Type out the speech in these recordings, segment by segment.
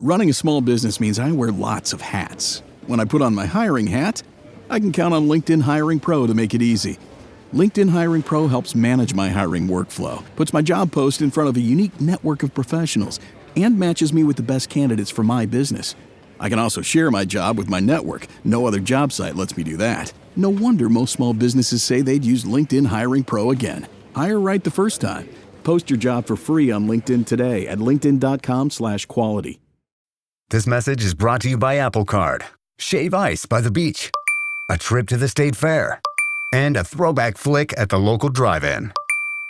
Running a small business means I wear lots of hats. When I put on my hiring hat, I can count on LinkedIn Hiring Pro to make it easy. LinkedIn Hiring Pro helps manage my hiring workflow, puts my job post in front of a unique network of professionals, and matches me with the best candidates for my business. I can also share my job with my network. No other job site lets me do that. No wonder most small businesses say they'd use LinkedIn Hiring Pro again. Hire right the first time. Post your job for free on LinkedIn today at linkedin.com/quality. This message is brought to you by Apple Card. Shave ice by the beach. A trip to the state fair. And a throwback flick at the local drive-in.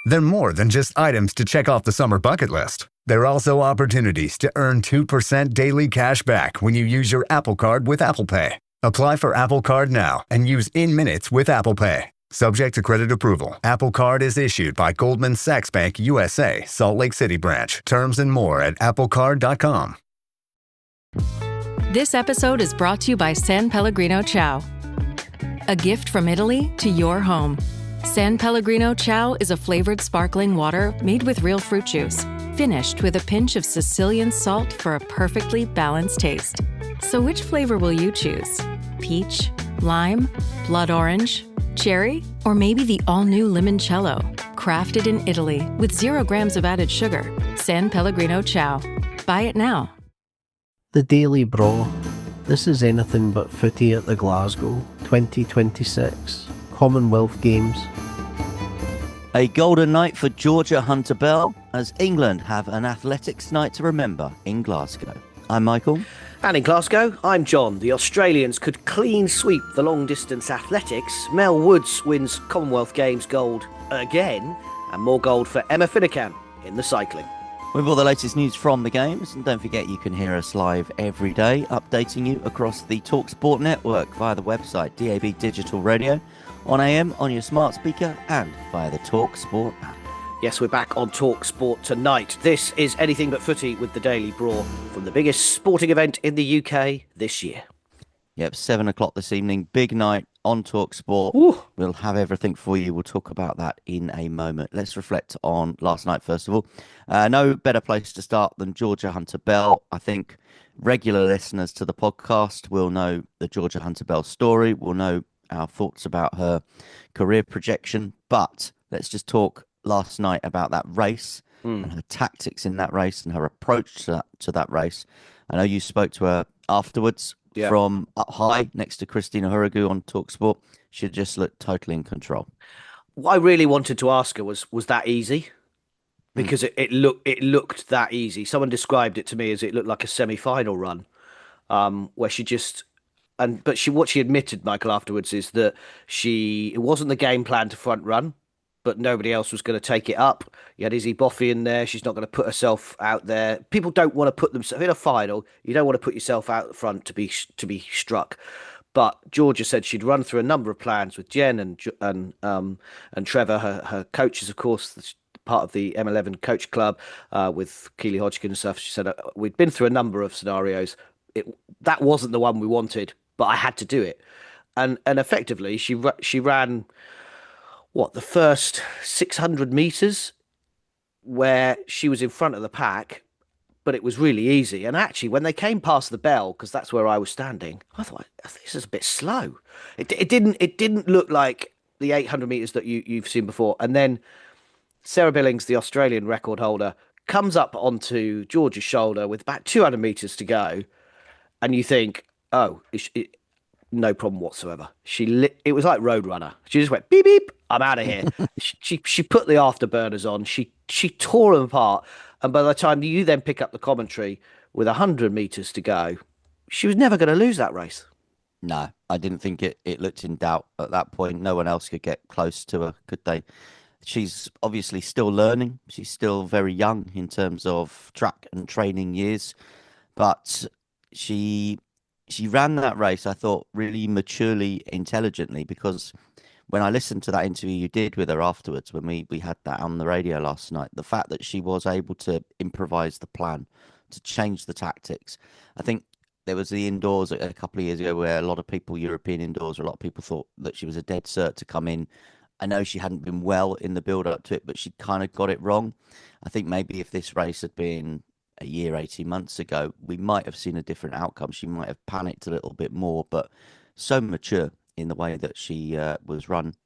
They're more than just items to check off the summer bucket list. They're also opportunities to earn 2% daily cash back when you use your Apple Card with Apple Pay. Apply for Apple Card now and use in-minutes with Apple Pay. Subject to credit approval. Apple Card is issued by Goldman Sachs Bank USA, Salt Lake City branch. Terms and more at applecard.com. This episode is brought to you by San Pellegrino Ciao. A gift from Italy to your home. San Pellegrino Ciao is a flavored sparkling water made with real fruit juice, finished with a pinch of Sicilian salt for a perfectly balanced taste. So which flavor will you choose? Peach, lime, blood orange, cherry, or maybe the all-new limoncello? Crafted in Italy with 0 grams of added sugar. San Pellegrino Ciao. Buy it now. The Daily Braw. This is anything but footy at the Glasgow 2026 Commonwealth Games. A golden night for Georgia Hunter Bell as England have an athletics night to remember in Glasgow. I'm Michael. And in Glasgow, I'm John. The Australians could clean sweep the long-distance athletics. Mel Woods wins Commonwealth Games gold again, and more gold for Emma Finucane in the cycling. With all the latest news from the games, and don't forget you can hear us live every day, updating you across the talkSPORT network via the website DAB Digital Radio, on AM, on your smart speaker, and via the talkSPORT app. Yes, we're back on talkSPORT tonight. This is Anything But Footy with the Daily Braw from the biggest sporting event in the UK this year. Yep, 7 o'clock this evening, big night on talkSPORT. Ooh. We'll have everything for you. We'll talk about that in a moment. Let's reflect on last night, first of all. No better place to start than Georgia Hunter Bell. I think regular listeners to the podcast will know the Georgia Hunter Bell story, will know our thoughts about her career projection. But let's just talk last night about that race and her tactics in that race and her approach to that race. I know you spoke to her afterwards. Yeah. From up high next to Christina Hurrigu on talkSPORT. She just looked totally in control. What I really wanted to ask her was that easy? Because it looked that easy. Someone described it to me as it looked like a semi-final run, where she just what she admitted, Michael, afterwards is that it wasn't the game plan to front run, but nobody else was going to take it up. You had Izzy Boffey in there. She's not going to put herself out there. People don't want to put themselves in a final. You don't want to put yourself out front to be struck. But Georgia said she'd run through a number of plans with Jen and Trevor, her coaches, of course, part of the M11 coach club with Kelly Hogkinson and stuff. She said we'd been through a number of scenarios. That wasn't the one we wanted, but I had to do it. And effectively, she ran. The first 600 metres where she was in front of the pack, but it was really easy. And actually, when they came past the bell, because that's where I was standing, I thought, this is a bit slow. It didn't look like the 800 metres that you've seen before. And then Sarah Billings, the Australian record holder, comes up onto Georgia's shoulder with about 200 metres to go. And you think, no problem whatsoever. It was like Roadrunner. She just went beep beep. I'm out of here. she put the afterburners on. She tore them apart. And by the time you then pick up the commentary with 100 metres to go, she was never going to lose that race. No, I didn't think it looked in doubt at that point. No one else could get close to her, could they? She's obviously still learning. She's still very young in terms of track and training years, but she ran that race, I thought, really maturely, intelligently, because when I listened to that interview you did with her afterwards, when we had that on the radio last night, the fact that she was able to improvise the plan, to change the tactics. I think there was the indoors a couple of years ago where a lot of people, European indoors, a lot of people thought that she was a dead cert to come in. I know she hadn't been well in the build up to it, but she kind of got it wrong. I think maybe if this race had been a year, 18 months ago, we might have seen a different outcome. She might have panicked a little bit more, but so mature in the way that she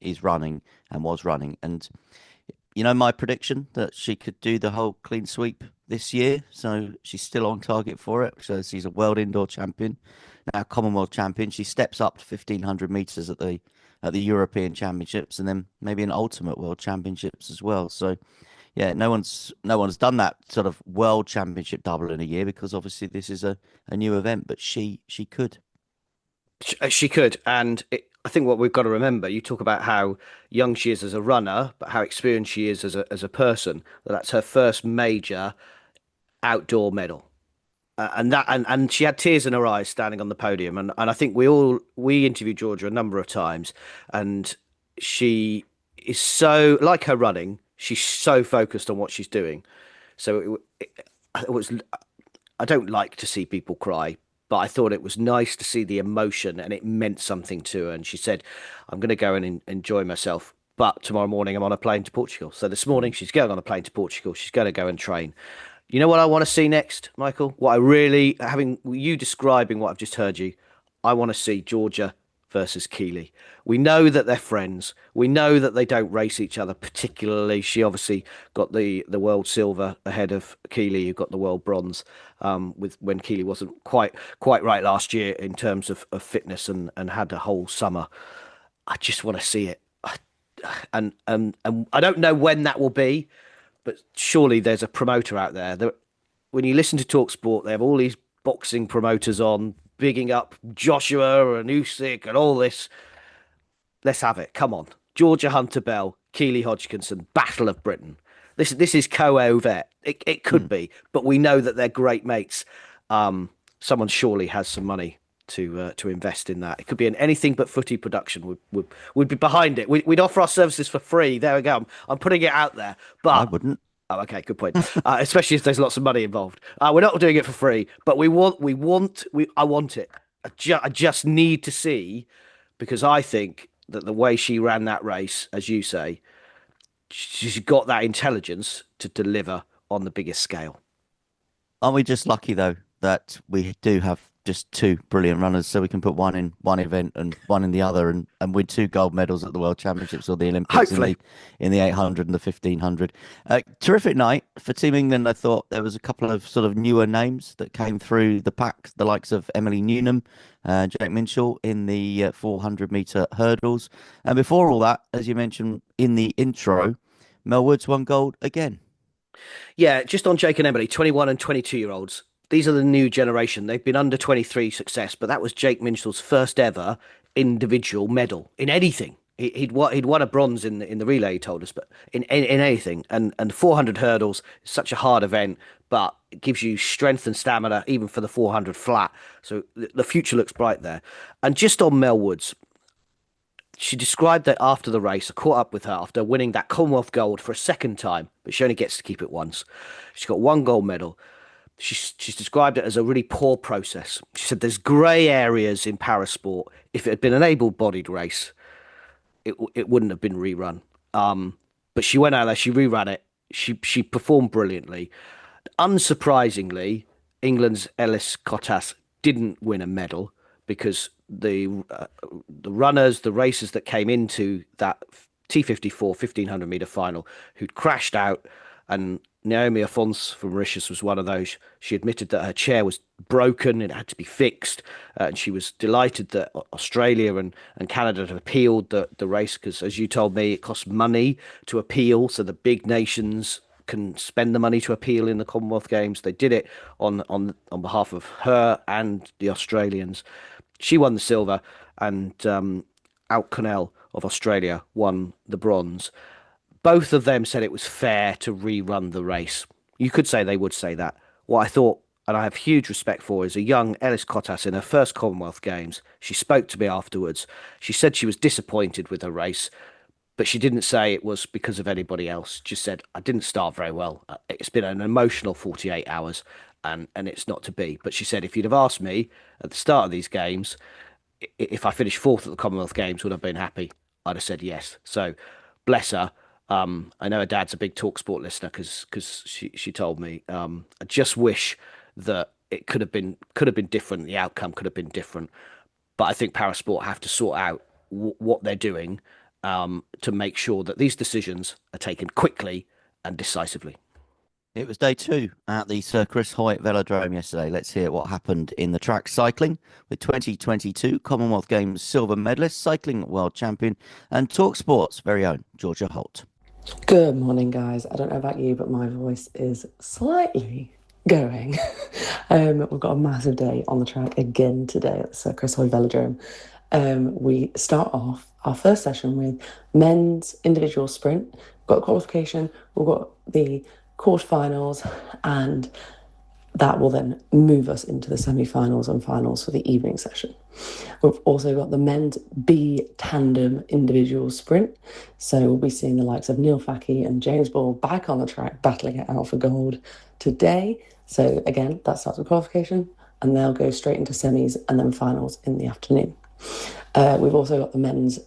is running and was running. And my prediction that she could do the whole clean sweep this year. So she's still on target for it. So she's a world indoor champion, now Commonwealth champion. She steps up to 1,500 meters at the European Championships, and then maybe an ultimate world championships as well. So yeah, no one's done that sort of world championship double in a year, because obviously this is a new event, but she could. She could, and I think what we've got to remember, you talk about how young she is as a runner, but how experienced she is as a person. That's her first major outdoor medal, and she had tears in her eyes standing on the podium. And I think we interviewed Georgia a number of times, and she is so, like her running, she's so focused on what she's doing. So it was. I don't like to see people cry, but I thought it was nice to see the emotion, and it meant something to her. And she said, I'm going to go and enjoy myself, but tomorrow morning I'm on a plane to Portugal. So this morning she's going on a plane to Portugal. She's going to go and train. You know what I want to see next, Michael? What I really, having you describing what I've just heard you, I want to see Georgia versus Keely. We know that they're friends. We know that they don't race each other particularly. She obviously got the world silver ahead of Keely, who got the world bronze, with when Keely wasn't quite right last year in terms of fitness, and had a whole summer. I just want to see it. And I don't know when that will be, but surely there's a promoter out there that, when you listen to talkSPORT, they have all these boxing promoters on, bigging up Joshua and Usyk and all this. Let's have it. Come on. Georgia Hunter-Bell, Kelly Hogkinson, Battle of Britain. This is co-vet. It could be, but we know that they're great mates. Someone surely has some money to invest in that. It could be an anything but footy production. Would be behind it. We'd offer our services for free. There we go. I'm putting it out there. But I wouldn't. Oh, okay, good point. Especially if there's lots of money involved. We're not doing it for free, but I want it. I just need to see, because I think that the way she ran that race, as you say, she's got that intelligence to deliver on the biggest scale. Aren't we just lucky though that we do have just two brilliant runners, so we can put one in one event and one in the other, and win two gold medals at the World Championships or the Olympics. Hopefully. in the 800 and the 1500. Terrific night for Team England. I thought there was a couple of sort of newer names that came through the pack, the likes of Emily Newnham, Jake Minshall in the 400-meter hurdles. And before all that, as you mentioned in the intro, Mel Woods won gold again. Yeah, just on Jake and Emily, 21 and 22-year-olds. These are the new generation. They've been under 23 success, but that was Jake Minshall's first ever individual medal in anything. He'd won a bronze in the relay, he told us, but in anything. And 400 hurdles is such a hard event, but it gives you strength and stamina even for the 400 flat. So the future looks bright there. And just on Mel Woods, she described that after the race, I caught up with her after winning that Commonwealth gold for a second time, but she only gets to keep it once. She's got one gold medal. She's described it as a really poor process. She said there's grey areas in parasport. If it had been an able-bodied race, it wouldn't have been rerun. But she went out there, she reran it. She performed brilliantly. Unsurprisingly, England's Ellis Cottas didn't win a medal, because the runners, the racers that came into that T54 1500-meter final, who'd crashed out, and Naomi Afonso from Mauritius was one of those. She admitted that her chair was broken, it had to be fixed, and she was delighted that Australia and Canada had appealed the race, because, as you told me, it costs money to appeal, so the big nations can spend the money to appeal in the Commonwealth Games. They did it on behalf of her and the Australians. She won the silver, and Out Connell of Australia won the bronze. Both of them said it was fair to rerun the race. You could say they would say that. What I thought, and I have huge respect for, is a young Ellis Cottas in her first Commonwealth Games. She spoke to me afterwards. She said she was disappointed with her race, but she didn't say it was because of anybody else. She said, I didn't start very well. It's been an emotional 48 hours, and it's not to be. But she said, if you'd have asked me at the start of these games, if I finished fourth at the Commonwealth Games, would I have been happy? I'd have said yes. So, bless her. I know her dad's a big talkSPORT listener because she told me. I just wish that it could have been different. The outcome could have been different. But I think Parasport have to sort out what they're doing to make sure that these decisions are taken quickly and decisively. It was day 2 at the Sir Chris Hoyt Velodrome yesterday. Let's hear what happened in the track cycling with 2022 Commonwealth Games silver medalist, cycling world champion, and talkSPORT's very own Georgia Holt. Good morning, guys. I don't know about you, but my voice is slightly going. We've got a massive day on the track again today at the Sir Chris Hoyt Velodrome. We start off our first session with men's individual sprint. We've got qualification, we've got the quarterfinals, and that will then move us into the semi-finals and finals for the evening session. We've also got the men's B tandem individual sprint. So we'll be seeing the likes of Neil Facky and James Ball back on the track battling it out for gold today. So again, that starts with qualification and they'll go straight into semis and then finals in the afternoon. We've also got the men's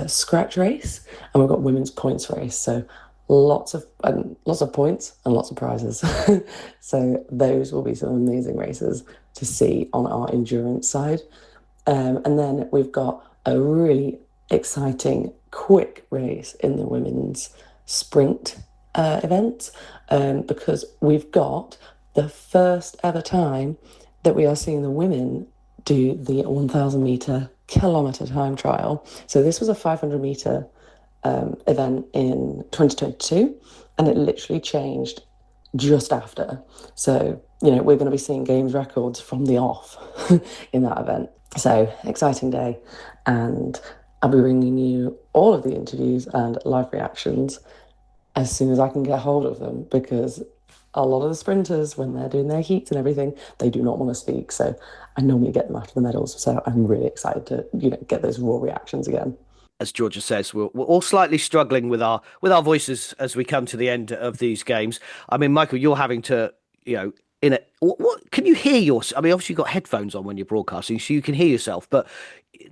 scratch race and we've got women's points race. So lots of points and lots of prizes. So those will be some amazing races to see on our endurance side. And then we've got a really exciting quick race in the women's sprint event because we've got the first ever time that we are seeing the women do the 1,000 meter kilometer time trial. So this was a 500 meter event in 2022 and it literally changed just after. So, we're going to be seeing games records from the off in that event. So, exciting day. And I'll be bringing you all of the interviews and live reactions as soon as I can get hold of them because a lot of the sprinters, when they're doing their heats and everything, they do not want to speak. So I normally get them after the medals. So I'm really excited to, get those raw reactions again. As Georgia says, we're all slightly struggling with our voices as we come to the end of these games. I mean, Michael, you're having to, what can you hear I mean, obviously you've got headphones on when you're broadcasting, so you can hear yourself, but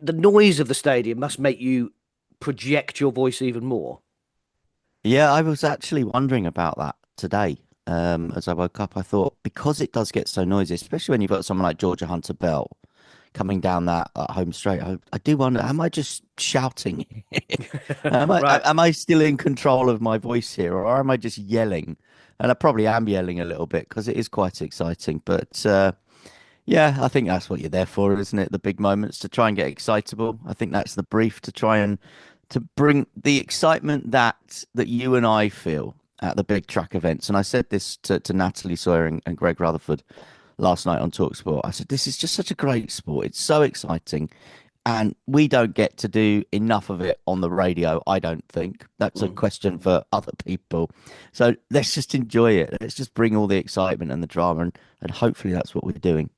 the noise of the stadium must make you project your voice even more. Yeah, I was actually wondering about that today. As I woke up, I thought because it does get so noisy, especially when you've got someone like Georgia Hunter-Bell coming down that home straight, I do wonder, am I just shouting? Am I still in control of my voice here, or am I just yelling? And I probably am yelling a little bit because it is quite exciting. But yeah, I think that's what you're there for, isn't it? The big moments to try and get excitable. I think that's the brief, to try and to bring the excitement that you and I feel at the big track events. And I said this to Natalie Sawyer and Greg Rutherford last night on talkSPORT. I said, this is just such a great sport. It's so exciting. And we don't get to do enough of it on the radio, I don't think. That's a question for other people. So let's just enjoy it. Let's just bring all the excitement and the drama. And hopefully that's what we're doing.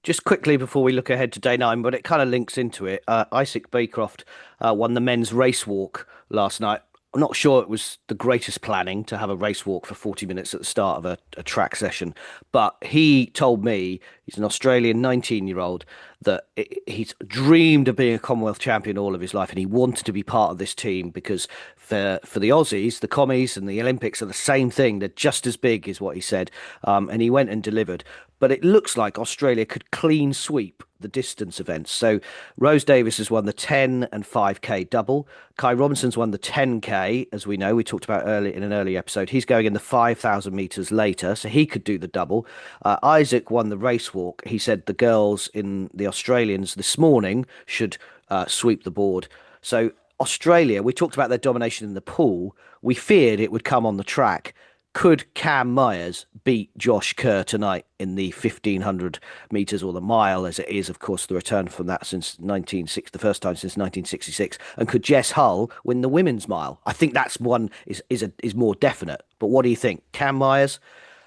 Just quickly before we look ahead to day 9, but it kind of links into it. Isaac Baycroft won the men's race walk last night. I'm not sure it was the greatest planning to have a race walk for 40 minutes at the start of a track session, but he told me, he's an Australian 19-year-old, that he's dreamed of being a Commonwealth champion all of his life, and he wanted to be part of this team because for the Aussies, the commies and the Olympics are the same thing. They're just as big, is what he said, and he went and delivered. But it looks like Australia could clean sweep the distance events. So Rose Davis has won the 10 and 5K double. Kai Robinson's won the 10K, as we know. We talked about earlier in an earlier episode. He's going in the 5,000 meters later, so he could do the double. Isaac won the race walk. He said the girls in the Australians this morning should sweep the board. So Australia, we talked about their domination in the pool. We feared it would come on the track. Could Cam Myers beat Josh Kerr tonight in the 1,500 metres, or the mile as it is, of course, the return from that since the first time since 1966? And could Jess Hull win the women's mile? I think that's one is more definite. But what do you think? Cam Myers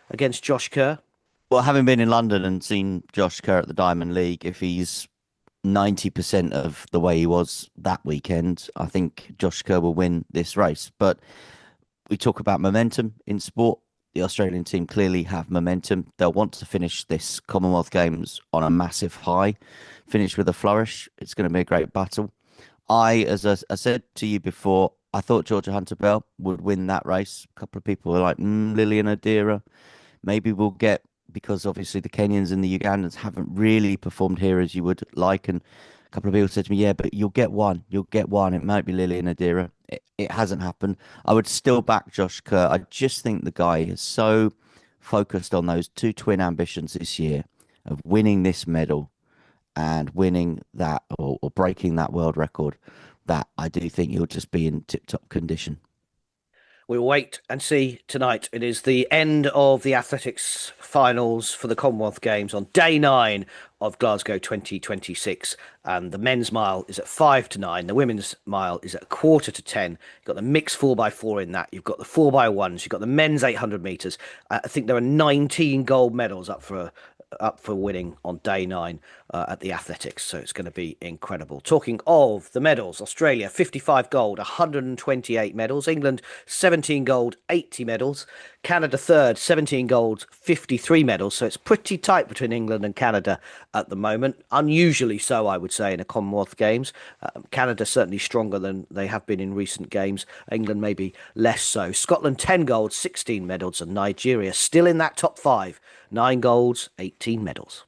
against Josh Kerr? Well, having been in London and seen Josh Kerr at the Diamond League, if he's 90% of the way he was that weekend, I think Josh Kerr will win this race. But we talk about momentum in sport. The Australian team clearly have momentum. They'll want to finish this Commonwealth Games on a massive high, finish with a flourish. It's going to be a great battle. As I said to you before, I thought Georgia Hunter-Bell would win that race. A couple of people were like, Lillian Adira. Maybe we'll get, because obviously the Kenyans and the Ugandans haven't really performed here as you would like. And a couple of people said to me, yeah, but you'll get one. You'll get one. It might be Lillian Adira. It hasn't happened. I would still back Josh Kerr. I just think the guy is so focused on those two twin ambitions this year of winning this medal and winning that or breaking that world record, that I do think he'll just be in tip-top condition. We'll wait and see tonight. It is the end of the athletics finals for the Commonwealth Games on day 9 of Glasgow 2026. And the men's mile is at 5 to 9. The women's mile is at 9:45. You've got the mixed 4x4 in that. You've got the 4x1s. You've got the men's 800 metres. I think there are 19 gold medals up for winning on day 9 at the athletics, so it's going to be incredible. Talking of the medals, Australia 55 gold, 128 medals. England 17 gold, 80 medals. Canada third, 17 gold, 53 medals. So it's pretty tight between England and Canada at the moment. Unusually so, I would say, in a Commonwealth Games. Canada certainly stronger than they have been in recent games. England maybe less so. Scotland 10 gold, 16 medals, and Nigeria still in that top 5. 9 golds, 18 medals.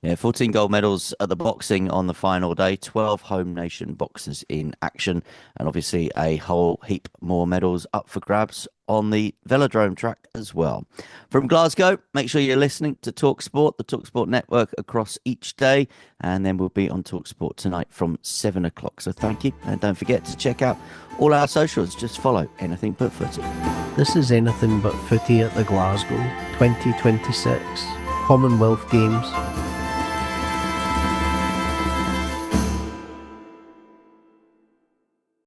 Yeah, 14 gold medals at the boxing on the final day, 12 home nation boxers in action, and obviously a whole heap more medals up for grabs on the Velodrome track as well. From Glasgow, make sure you're listening to talkSPORT, the talkSPORT network across each day, and then we'll be on talkSPORT tonight from 7 o'clock. So thank you, and don't forget to check out all our socials. Just follow Anything But Footy. This is Anything But Footy at the Glasgow 2026 Commonwealth Games.